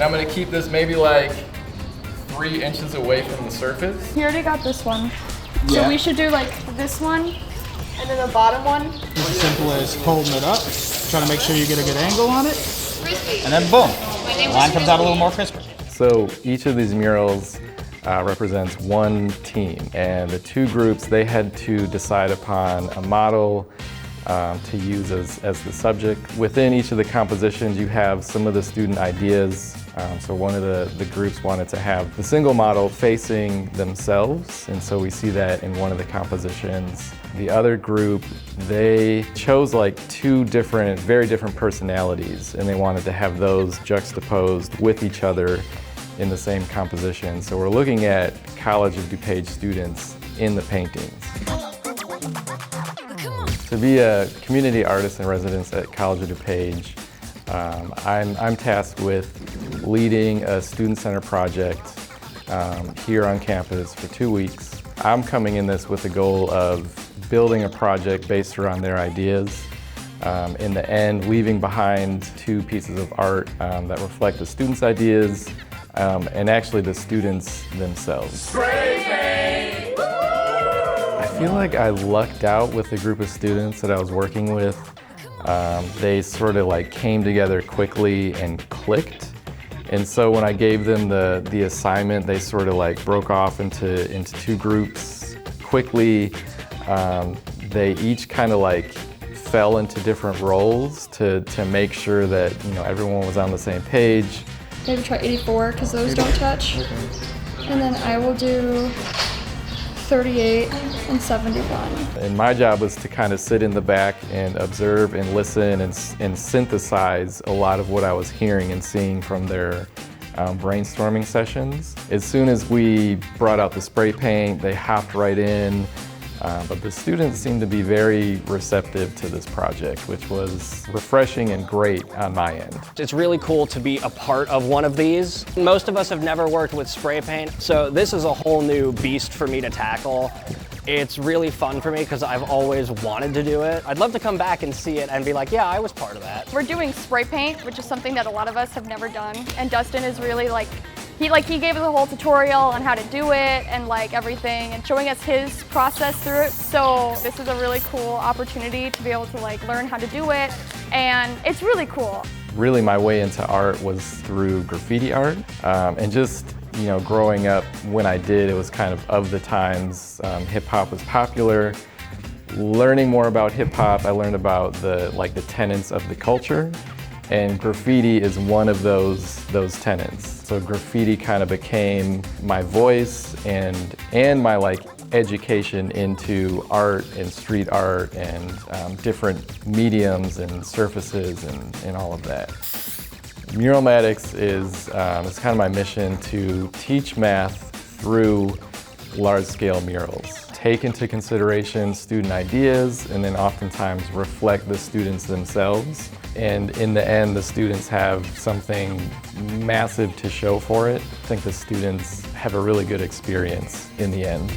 And I'm gonna keep this maybe like 3 inches away from the surface. You already got this one. Yeah. So we should do like this one and then the bottom one. As simple as holding it up, trying to make sure you get a good angle on it, and then boom, the line comes out a little more crisper. So each of these murals represents one team, and the 2 groups, they had to decide upon a model to use as the subject. Within each of the compositions, you have some of the student ideas. So one of the groups wanted to have the single model facing themselves, and so we see that in one of the compositions. The other group, they chose like 2 very different personalities, and they wanted to have those juxtaposed with each other in the same composition. So we're looking at College of DuPage students in the paintings. To be a community artist in residence at College of DuPage, I'm tasked with leading a student center project here on campus for 2 weeks. I'm coming in this with the goal of building a project based around their ideas. In the end, leaving behind 2 pieces of art that reflect the students' ideas and actually the students themselves. Spray paint! I feel like I lucked out with the group of students that I was working with. They sort of like came together quickly and clicked. And so when I gave them the assignment, they sort of like broke off into 2 groups quickly. They each kind of like fell into different roles to make sure that, you know, everyone was on the same page. Maybe try 84 because those don't touch. And then I will do 38 and 71. And my job was to kind of sit in the back and observe and listen and synthesize a lot of what I was hearing and seeing from their brainstorming sessions. As soon as we brought out the spray paint, they hopped right in. But the students seemed to be very receptive to this project, which was refreshing and great on my end. It's really cool to be a part of one of these. Most of us have never worked with spray paint, so this is a whole new beast for me to tackle. It's really fun for me because I've always wanted to do it. I'd love to come back and see it and be like, yeah, I was part of that. We're doing spray paint, which is something that a lot of us have never done. And Dustin is really he gave us a whole tutorial on how to do it and like everything and showing us his process through it. So this is a really cool opportunity to be able to like learn how to do it, and it's really cool. Really my way into art was through graffiti art, and just, you know, growing up when I did, it was kind of the times. Hip hop was popular. Learning more about hip hop, I learned about the tenets of the culture. And graffiti is one of those tenets. So graffiti kind of became my voice and my like education into art and street art and different mediums and surfaces and all of that. Muralmatics is it's kind of my mission to teach math through large-scale murals. Take into consideration student ideas and then oftentimes reflect the students themselves. And in the end, the students have something massive to show for it. I think the students have a really good experience in the end.